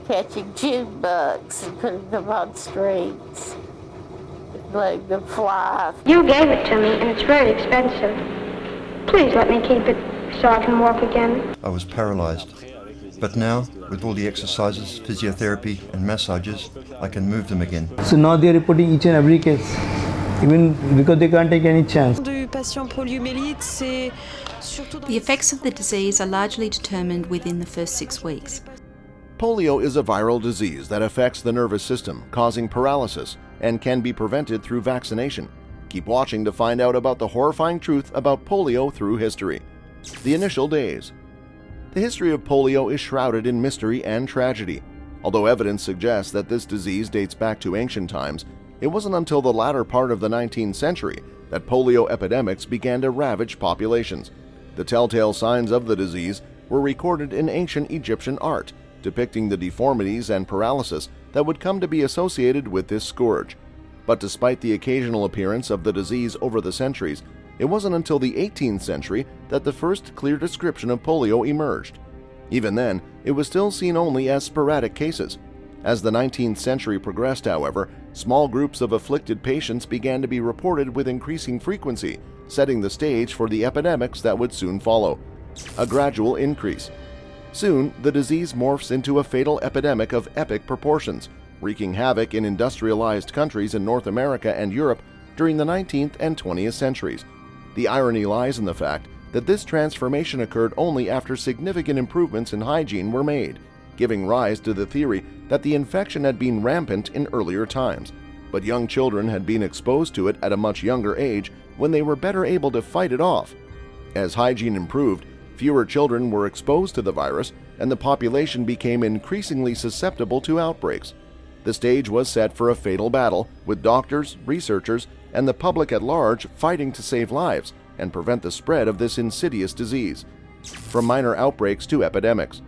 catching June bugs and putting them on strings, letting them fly. You gave it to me, and it's very expensive. Please let me keep it so I can walk again. I was paralyzed, but now, with all the exercises, physiotherapy and massages, I can move them again. So now they are reporting each and every case, even because they can't take any chance. The effects of the disease are largely determined within the first 6 weeks. Polio is a viral disease that affects the nervous system, causing paralysis, and can be prevented through vaccination. Keep watching to find out about the horrifying truth about polio through history. The initial days. The history of polio is shrouded in mystery and tragedy. Although evidence suggests that this disease dates back to ancient times, it wasn't until the latter part of the 19th century that polio epidemics began to ravage populations. The telltale signs of the disease were recorded in ancient Egyptian art, depicting the deformities and paralysis that would come to be associated with this scourge. But despite the occasional appearance of the disease over the centuries, it wasn't until the 18th century that the first clear description of polio emerged. Even then, it was still seen only as sporadic cases. As the 19th century progressed, however, small groups of afflicted patients began to be reported with increasing frequency, setting the stage for the epidemics that would soon follow. A gradual increase. Soon, the disease morphs into a fatal epidemic of epic proportions, wreaking havoc in industrialized countries in North America and Europe during the 19th and 20th centuries. The irony lies in the fact that this transformation occurred only after significant improvements in hygiene were made, giving rise to the theory that the infection had been rampant in earlier times, but young children had been exposed to it at a much younger age when they were better able to fight it off. As hygiene improved, fewer children were exposed to the virus, and the population became increasingly susceptible to outbreaks. The stage was set for a fatal battle, with doctors, researchers, and the public at large fighting to save lives and prevent the spread of this insidious disease. From minor outbreaks to epidemics.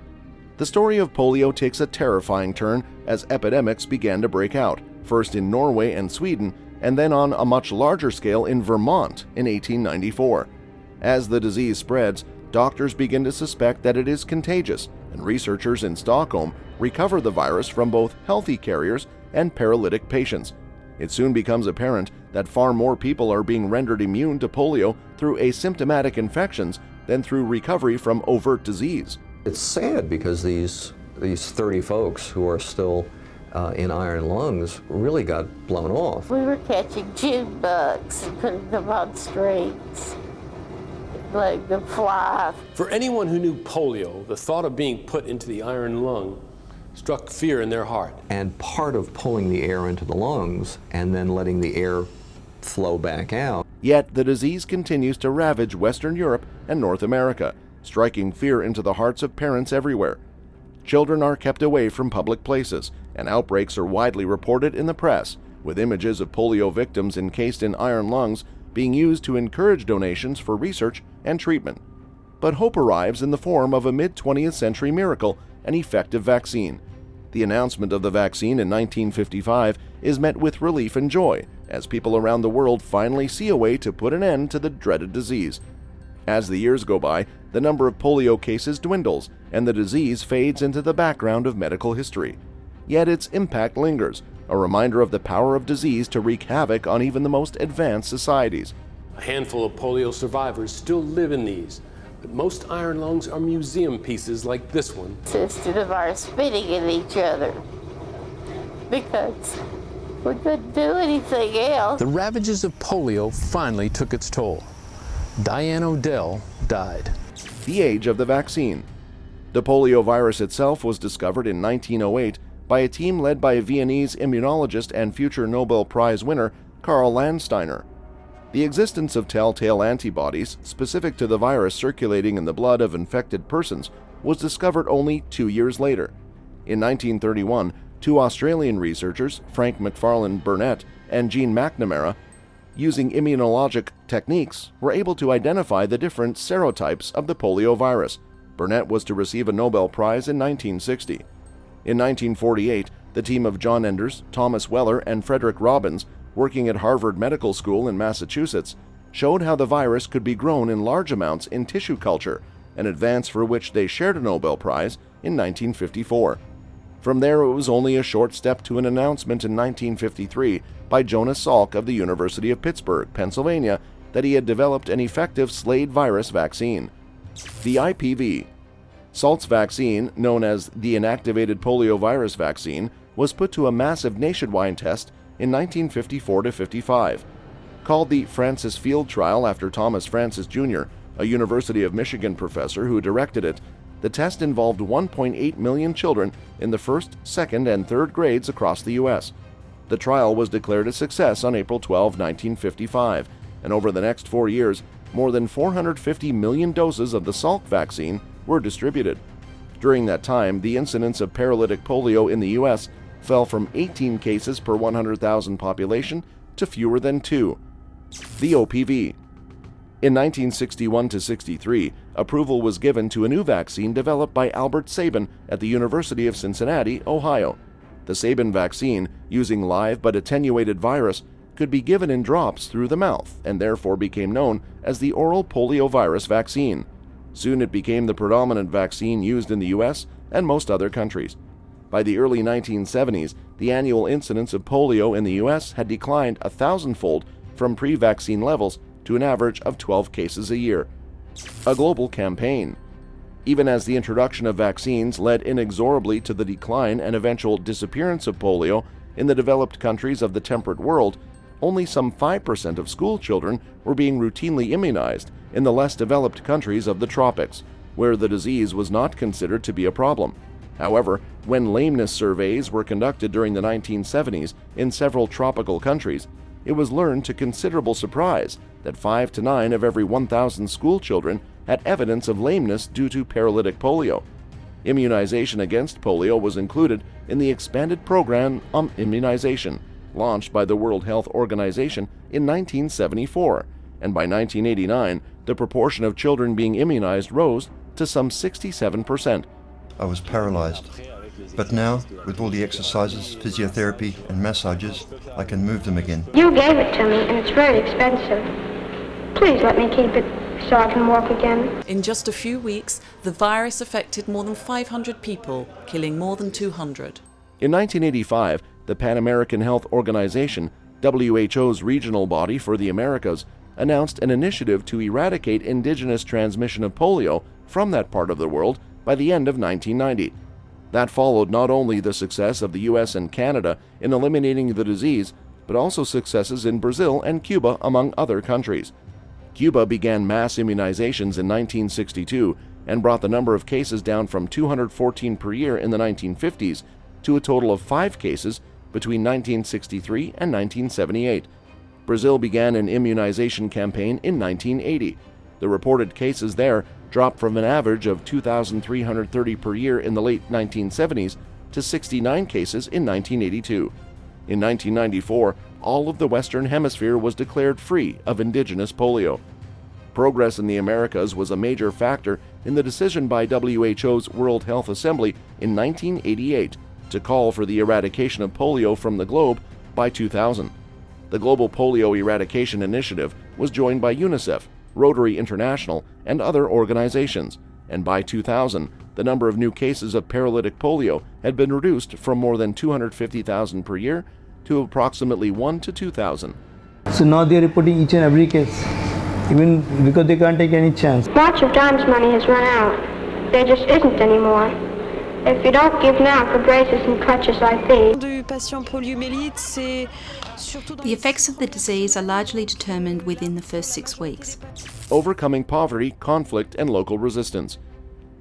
The story of polio takes a terrifying turn as epidemics began to break out, first in Norway and Sweden, and then on a much larger scale in Vermont in 1894. As the disease spreads, doctors begin to suspect that it is contagious, and researchers in Stockholm recover the virus from both healthy carriers and paralytic patients. It soon becomes apparent that far more people are being rendered immune to polio through asymptomatic infections than through recovery from overt disease. It's sad because these 30 folks who are still in iron lungs really got blown off. We were catching June bugs and putting them on strings, letting them fly. For anyone who knew polio, the thought of being put into the iron lung struck fear in their heart. And part of pulling the air into the lungs and then letting the air flow back out. Yet the disease continues to ravage Western Europe and North America, striking fear into the hearts of parents everywhere. Children are kept away from public places, and outbreaks are widely reported in the press, with images of polio victims encased in iron lungs being used to encourage donations for research and treatment. But hope arrives in the form of a mid-20th century miracle, an effective vaccine. The announcement of the vaccine in 1955 is met with relief and joy as people around the world finally see a way to put an end to the dreaded disease. As the years go by, the number of polio cases dwindles and the disease fades into the background of medical history. Yet its impact lingers, a reminder of the power of disease to wreak havoc on even the most advanced societies. A handful of polio survivors still live in these, but most iron lungs are museum pieces like this one. Consisted of our spitting at each other because we couldn't do anything else. The ravages of polio finally took its toll. Diane Odell died. The age of the vaccine. The polio virus itself was discovered in 1908 by a team led by a Viennese immunologist and future Nobel Prize winner Karl Landsteiner. The existence of telltale antibodies specific to the virus circulating in the blood of infected persons was discovered only 2 years later. In 1931, two Australian researchers, Frank McFarlane Burnett and Jean McNamara, using immunologic techniques, were able to identify the different serotypes of the polio virus. Burnett was to receive a Nobel Prize in 1960. In 1948, the team of John Enders, Thomas Weller, and Frederick Robbins, working at Harvard Medical School in Massachusetts, showed how the virus could be grown in large amounts in tissue culture, an advance for which they shared a Nobel Prize in 1954. From there, it was only a short step to an announcement in 1953 by Jonas Salk of the University of Pittsburgh, Pennsylvania, that he had developed an effective Slade virus vaccine. The IPV. Salk's vaccine, known as the inactivated poliovirus vaccine, was put to a massive nationwide test in 1954-55. Called the Francis Field Trial after Thomas Francis Jr., a University of Michigan professor who directed it, the test involved 1.8 million children in the first, second, and third grades across the U.S. The trial was declared a success on April 12, 1955, and over the next 4 years, more than 450 million doses of the Salk vaccine were distributed. During that time, the incidence of paralytic polio in the U.S. fell from 18 cases per 100,000 population to fewer than 2. The OPV. In 1961-63, approval was given to a new vaccine developed by Albert Sabin at the University of Cincinnati, Ohio. The Sabin vaccine, using live but attenuated virus, could be given in drops through the mouth and therefore became known as the oral poliovirus vaccine. Soon it became the predominant vaccine used in the U.S. and most other countries. By the early 1970s, the annual incidence of polio in the U.S. had declined 1,000-fold from pre-vaccine levels to an average of 12 cases a year. A global campaign. Even as the introduction of vaccines led inexorably to the decline and eventual disappearance of polio in the developed countries of the temperate world, only some 5% of school children were being routinely immunized in the less developed countries of the tropics, where the disease was not considered to be a problem. However, when lameness surveys were conducted during the 1970s in several tropical countries, it was learned to considerable surprise that 5 to 9 of every 1,000 school children had evidence of lameness due to paralytic polio. Immunization against polio was included in the expanded program on immunization, launched by the World Health Organization in 1974, and by 1989, the proportion of children being immunized rose to some 67%. I was paralyzed, but now, with all the exercises, physiotherapy, and massages, I can move them again. You gave it to me, and it's very expensive. Please let me keep it so I can walk again. In just a few weeks, the virus affected more than 500 people, killing more than 200. In 1985, the Pan American Health Organization, WHO's regional body for the Americas, announced an initiative to eradicate indigenous transmission of polio from that part of the world by the end of 1990. That followed not only the success of the U.S. and Canada in eliminating the disease, but also successes in Brazil and Cuba, among other countries. Cuba began mass immunizations in 1962 and brought the number of cases down from 214 per year in the 1950s to a total of 5 cases between 1963 and 1978. Brazil began an immunization campaign in 1980. The reported cases there dropped from an average of 2,330 per year in the late 1970s to 69 cases in 1982. In 1994, all of the Western Hemisphere was declared free of indigenous polio. Progress in the Americas was a major factor in the decision by WHO's World Health Assembly in 1988 to call for the eradication of polio from the globe by 2000. The Global Polio Eradication Initiative was joined by UNICEF, Rotary International, and other organizations, and by 2000, the number of new cases of paralytic polio had been reduced from more than 250,000 per year to approximately 1 to 2,000. So now they are reporting each and every case, even because they can't take any chance. Lots of times money has run out. There just isn't anymore. If you don't give now for braces and crutches like these. The effects of the disease are largely determined within the first 6 weeks. Overcoming poverty, conflict, and local resistance.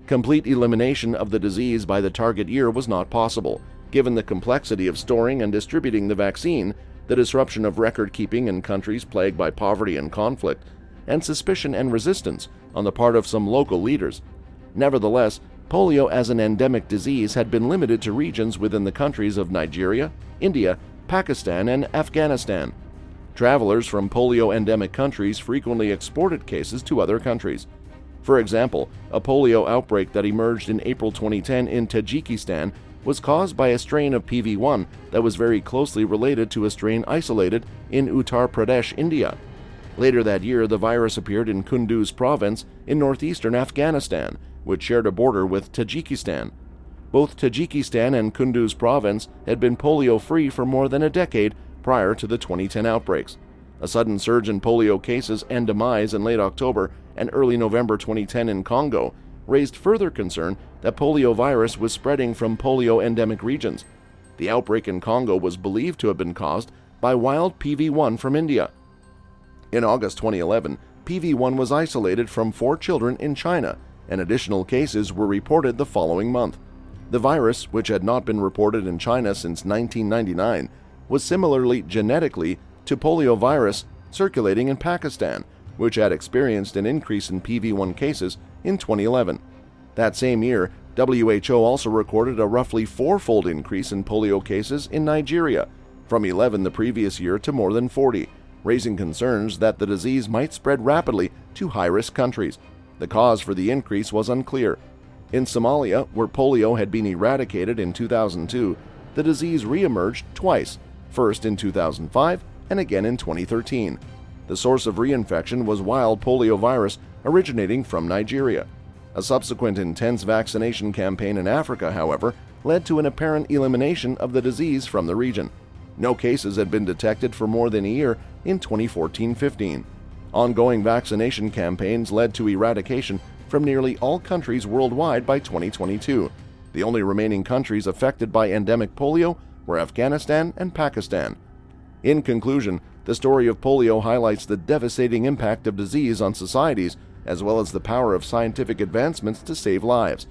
Complete elimination of the disease by the target year was not possible, given the complexity of storing and distributing the vaccine, the disruption of record-keeping in countries plagued by poverty and conflict, and suspicion and resistance on the part of some local leaders. Nevertheless, polio as an endemic disease had been limited to regions within the countries of Nigeria, India, Pakistan, and Afghanistan. Travelers from polio-endemic countries frequently exported cases to other countries. For example, a polio outbreak that emerged in April 2010 in Tajikistan was caused by a strain of PV1 that was very closely related to a strain isolated in Uttar Pradesh, India. Later that year, the virus appeared in Kunduz province in northeastern Afghanistan, which shared a border with Tajikistan. Both Tajikistan and Kunduz province had been polio-free for more than a decade prior to the 2010 outbreaks. A sudden surge in polio cases and demise in late October and early November 2010 in Congo raised further concern that polio virus was spreading from polio-endemic regions. The outbreak in Congo was believed to have been caused by wild PV1 from India. In August 2011, PV1 was isolated from 4 children in China, and additional cases were reported the following month. The virus, which had not been reported in China since 1999, was similarly genetically to polio virus circulating in Pakistan, which had experienced an increase in PV1 cases in 2011. That same year, WHO also recorded a roughly 4-fold increase in polio cases in Nigeria, from 11 the previous year to more than 40, raising concerns that the disease might spread rapidly to high-risk countries. The cause for the increase was unclear. In Somalia, where polio had been eradicated in 2002, the disease re-emerged twice, first in 2005 and again in 2013. The source of reinfection was wild polio virus originating from Nigeria. A subsequent intense vaccination campaign in Africa, however, led to an apparent elimination of the disease from the region. No cases had been detected for more than a year in 2014-15. Ongoing vaccination campaigns led to eradication from nearly all countries worldwide by 2022. The only remaining countries affected by endemic polio were Afghanistan and Pakistan. In conclusion, the story of polio highlights the devastating impact of disease on societies, as well as the power of scientific advancements to save lives.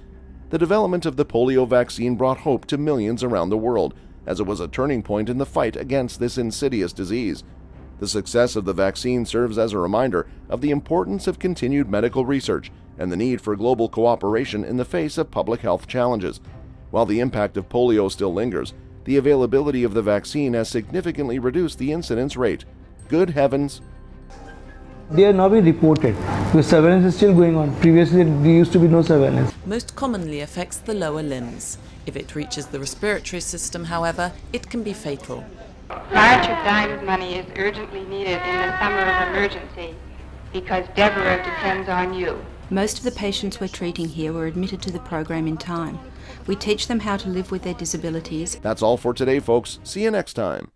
The development of the polio vaccine brought hope to millions around the world, as it was a turning point in the fight against this insidious disease. The success of the vaccine serves as a reminder of the importance of continued medical research and the need for global cooperation in the face of public health challenges. While the impact of polio still lingers, the availability of the vaccine has significantly reduced the incidence rate. Good heavens! They are now being reported because surveillance is still going on. Previously, there used to be no surveillance. Most commonly affects the lower limbs. If it reaches the respiratory system, however, it can be fatal. Larger Dimes money is urgently needed in the summer of emergency because Deborah depends on you. Most of the patients we're treating here were admitted to the program in time. We teach them how to live with their disabilities. That's all for today, folks. See you next time.